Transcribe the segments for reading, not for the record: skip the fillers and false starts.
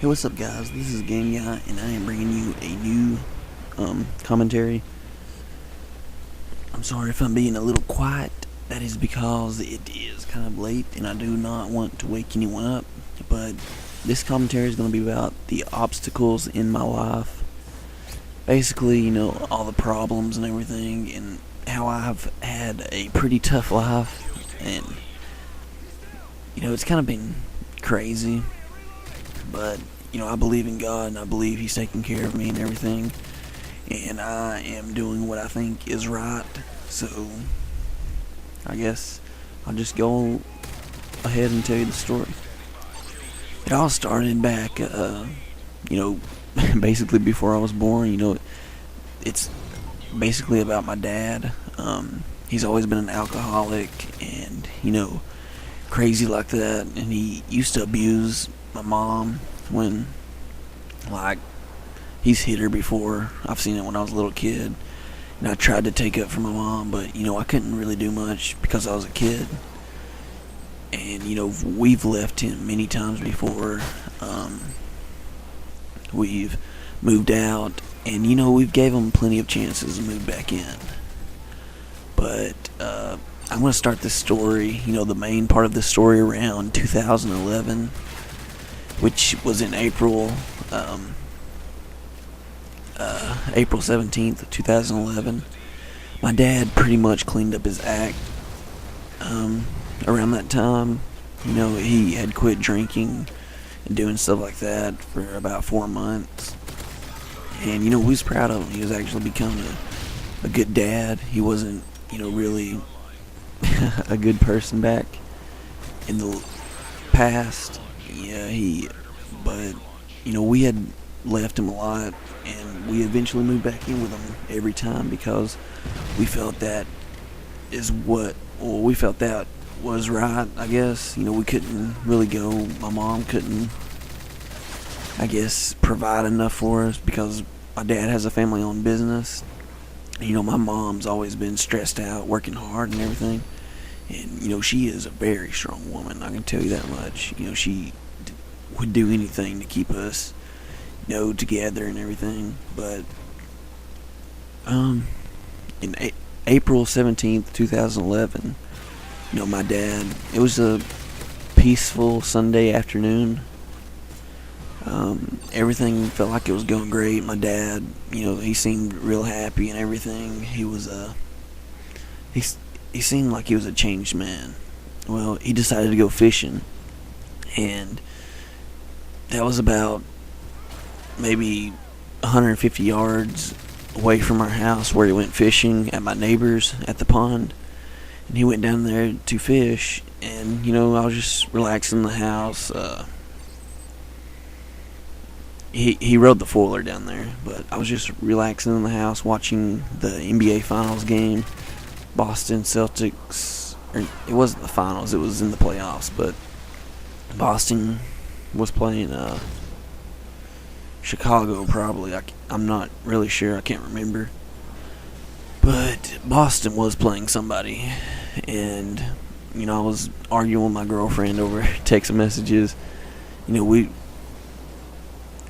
Hey, what's up, guys? This is GameGuyy, and I am bringing you a new commentary. I'm sorry if I'm being a little quiet. That is because it is kind of late, and I do not want to wake anyone up. But this commentary is going to be about the obstacles in my life. Basically, all the problems and everything, and how I've had a pretty tough life, and it's kind of been crazy. But, I believe in God, and I believe He's taking care of me and everything. And I am doing what I think is right. So, I guess I'll just go ahead and tell you the story. It all started back, basically before I was born. It's basically about my dad. He's always been an alcoholic and, crazy like that. And he used to abuse my mom when, he's hit her before. I've seen it when I was a little kid, and I tried to take up for my mom, but I couldn't really do much because I was a kid. And we've left him many times before. We've moved out, and we've gave him plenty of chances to move back in. But I'm going to start this story, the main part of the story, around 2011, which was in April 17th, 2011. My dad pretty much cleaned up his act around that time. He had quit drinking and doing stuff like that for about 4 months. And, we was proud of him. He was actually becoming a good dad. He wasn't, really a good person back in the past. But we had left him a lot, and we eventually moved back in with him every time because we felt that was right, I guess. We couldn't really go. My mom couldn't, I guess, provide enough for us because my dad has a family-owned business. My mom's always been stressed out, working hard and everything. And, she is a very strong woman, I can tell you that much. She would do anything to keep us, together and everything. But, in April 17th, 2011, my dad, it was a peaceful Sunday afternoon. Everything felt like it was going great. My dad, he seemed real happy and everything. He was, he seemed like he was a changed man. Well, he decided to go fishing, and that was about maybe 150 yards away from our house, where he went fishing at my neighbor's at the pond. And he went down there to fish, and I was just relaxing in the house. He rode the foiler down there, but I was just relaxing in the house watching the NBA Finals game. Boston Celtics, or it wasn't the finals, it was in the playoffs, but Boston was playing Chicago, probably. I'm not really sure, I can't remember. But Boston was playing somebody, and I was arguing with my girlfriend over text messages.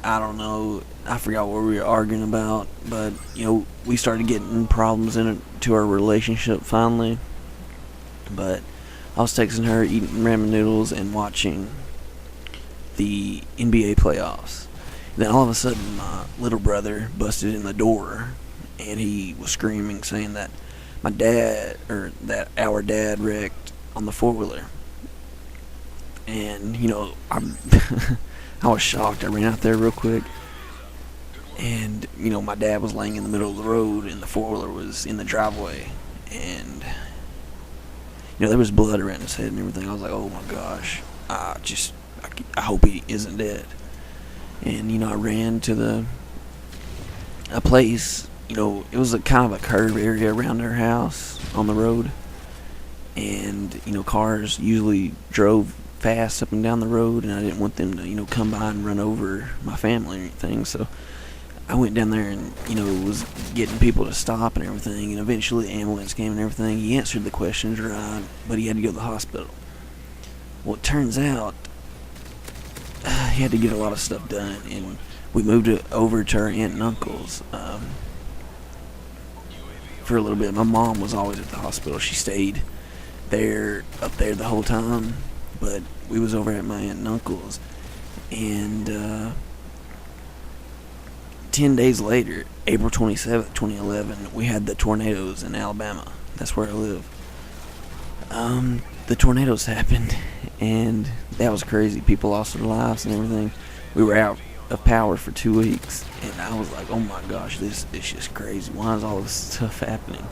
I don't know, I forgot what we were arguing about, but we started getting problems into our relationship finally. But I was texting her, eating ramen noodles, and watching the NBA playoffs. Then all of a sudden, my little brother busted in the door, and he was screaming, saying that our dad wrecked on the four-wheeler. And I was shocked. I ran out there real quick, and my dad was laying in the middle of the road, and the four-wheeler was in the driveway, and there was blood around his head and everything. I was like, oh my gosh, I hope he isn't dead. And I ran to a place. It was a kind of a curved area around their house on the road, and cars usually drove fast up and down the road, and I didn't want them to come by and run over my family or anything. So I went down there and was getting people to stop and everything, and eventually the ambulance came and everything. He answered the questions right, but he had to go to the hospital. Well, it turns out he had to get a lot of stuff done, and we moved it over to our aunt and uncle's for a little bit. My mom was always at the hospital. She stayed up there the whole time, but we was over at my aunt and uncle's, and 10 days later, April 27th, 2011, we had the tornadoes in Alabama. That's where I live. The tornadoes happened, and that was crazy. People lost their lives and everything. We were out of power for 2 weeks, and I was like, oh my gosh, this is just crazy. Why is all this stuff happening?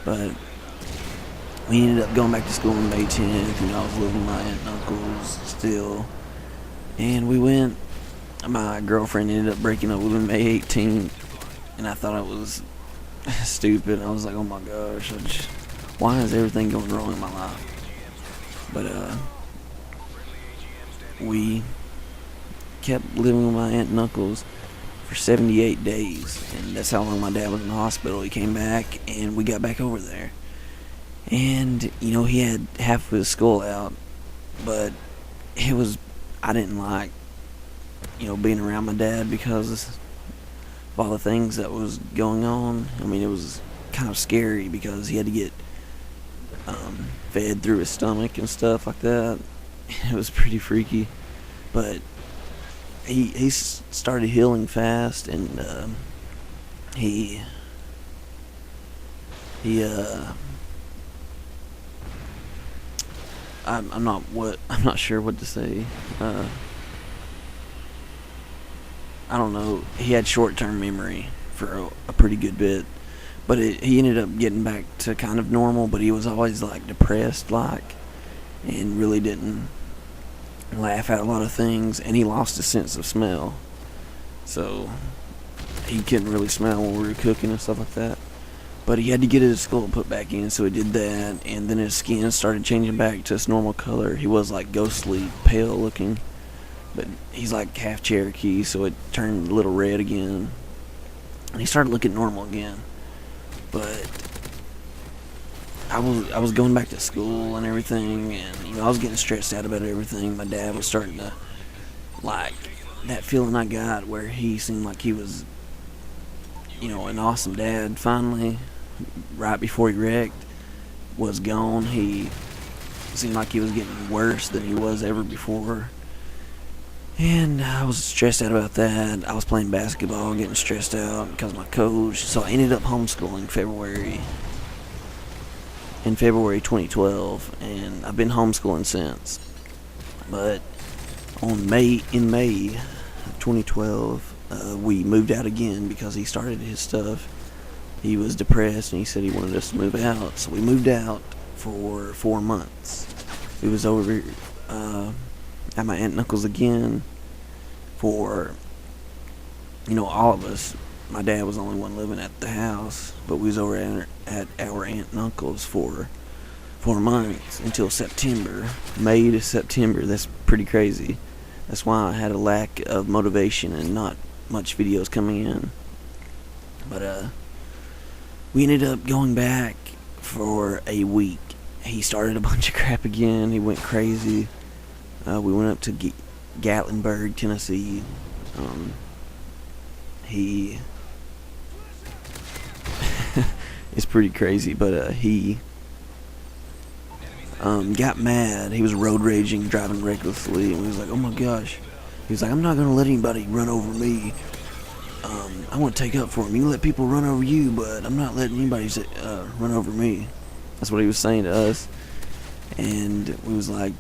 But we ended up going back to school on May 10th, and I was living with my aunt and uncles still. And my girlfriend ended up breaking up with me May 18th, and I thought it was stupid. I was like, oh my gosh, why is everything going wrong in my life? But we kept living with my aunt and uncles for 78 days, and that's how long my dad was in the hospital. He came back, and we got back over there. And, he had half of his skull out, but I didn't like, being around my dad because of all the things that was going on. I mean, it was kind of scary because he had to get fed through his stomach and stuff like that. It was pretty freaky, but he started healing fast, and I'm not sure what to say. I don't know. He had short-term memory for a pretty good bit, but he ended up getting back to kind of normal. But he was always like depressed, and really didn't laugh at a lot of things. And he lost his sense of smell, so he couldn't really smell when we were cooking and stuff like that. But he had to get his skull put back in, so he did that. And then his skin started changing back to its normal color. He was like ghostly pale looking, but he's like half Cherokee, so it turned a little red again, and he started looking normal again. But I was going back to school and everything, and I was getting stressed out about everything. My dad was starting to like that feeling I got where he seemed like he was an awesome dad. Finally, right before he wrecked, was gone. He seemed like he was getting worse than he was ever before. And I was stressed out about that. I was playing basketball, getting stressed out because of my coach. So I ended up homeschooling in February 2012, and I've been homeschooling since. But in May 2012, we moved out again because he started his stuff. He was depressed, and he said he wanted us to move out. So we moved out for 4 months. We was over at my aunt and uncle's again for all of us. My dad was the only one living at the house, but we was over at our aunt and uncle's for 4 months until September. May to September. That's pretty crazy. That's why I had a lack of motivation and not much videos coming in. But we ended up going back for a week. He started a bunch of crap again. He went crazy. We went up to Gatlinburg, Tennessee. He it's pretty crazy, but he got mad. He was road raging, driving recklessly, and we was like, oh my gosh. He was like, I'm not going to let anybody run over me. I want to take up for him. You can let people run over you, but I'm not letting anybody run over me. That's what he was saying to us. And he was like,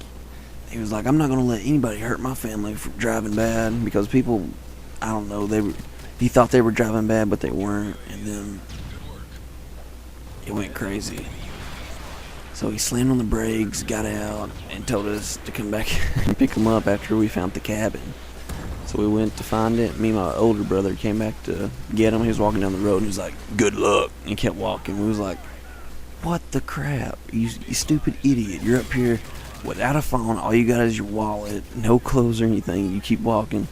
I'm not going to let anybody hurt my family for driving bad, because people, I don't know, he thought they were driving bad, but they weren't. And then it went crazy. So he slammed on the brakes, got out, and told us to come back and pick him up after we found the cabin. So we went to find it. Me and my older brother came back to get him. He was walking down the road, and he was like, good luck. And he kept walking. We was like, what the crap? You stupid idiot. You're up here without a phone. All you got is your wallet. No clothes or anything. You keep walking.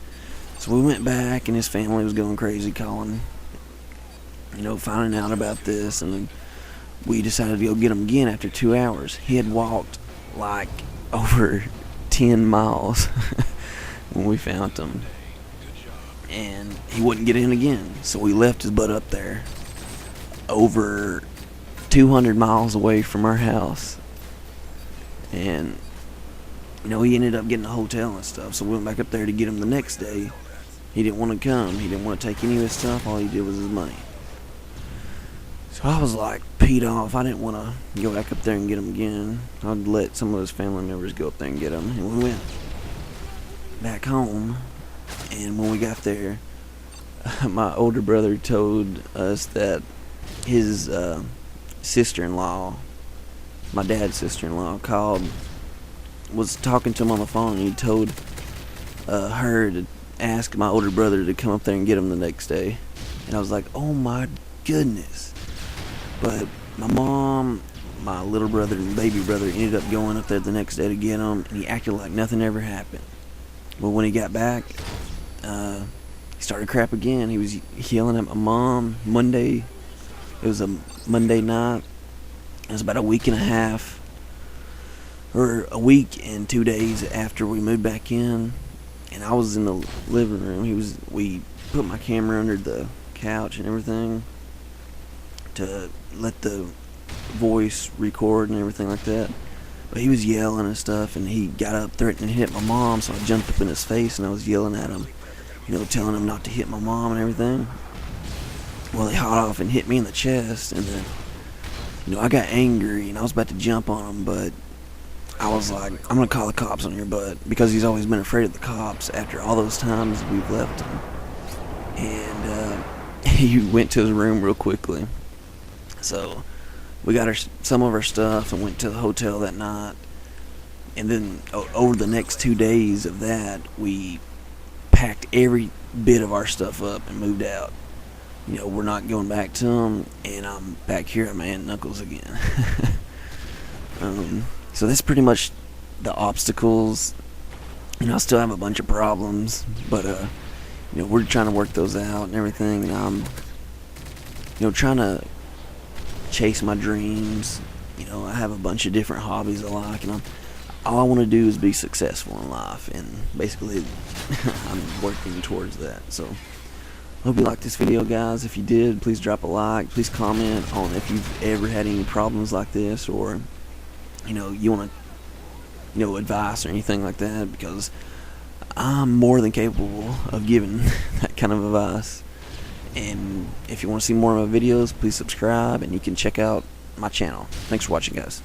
So we went back, and his family was going crazy, calling, finding out about this. And then we decided to go get him again after 2 hours. He had walked like over 10 miles when we found him. And he wouldn't get in again, so we left his butt up there, over 200 miles away from our house. And he ended up getting a hotel and stuff, so we went back up there to get him the next day. He didn't want to come. He didn't want to take any of his stuff. All he did was his money. So I was like peed off. I didn't want to go back up there and get him again. I'd let some of his family members go up there and get him. And we went back home, and when we got there, my older brother told us that his sister-in-law, my dad's sister-in-law, was talking to him on the phone, and he told her to ask my older brother to come up there and get him the next day. And I was like, oh my goodness. But my mom, my little brother, and baby brother ended up going up there the next day to get him, and he acted like nothing ever happened. But when he got back, he started crap again. He was yelling at my mom Monday. It was a Monday night. It was about a week and a half, or a week and 2 days after we moved back in, and I was in the living room. We put my camera under the couch and everything to let the voice record and everything like that. But he was yelling and stuff, and he got up threatening to hit my mom, so I jumped up in his face and I was yelling at him, telling him not to hit my mom and everything. Well, he hauled off and hit me in the chest, and then, I got angry and I was about to jump on him, but I was like, I'm going to call the cops on your butt, because he's always been afraid of the cops after all those times we've left him. And he went to his room real quickly. So we got some of our stuff and went to the hotel that night. And then over the next 2 days of that, we packed every bit of our stuff up and moved out. We're not going back to him, and I'm back here at my Aunt and Uncle's again. So that's pretty much the obstacles. I still have a bunch of problems, but we're trying to work those out and everything. And I'm trying to chase my dreams. I have a bunch of different hobbies I like, and all I want to do is be successful in life, and basically I'm working towards that. So I hope you liked this video, guys. If you did, please drop a like. Please comment on if you've ever had any problems like this, or you want to advice or anything like that, because I'm more than capable of giving that kind of advice. And if you want to see more of my videos, please subscribe, and you can check out my channel. Thanks for watching, guys.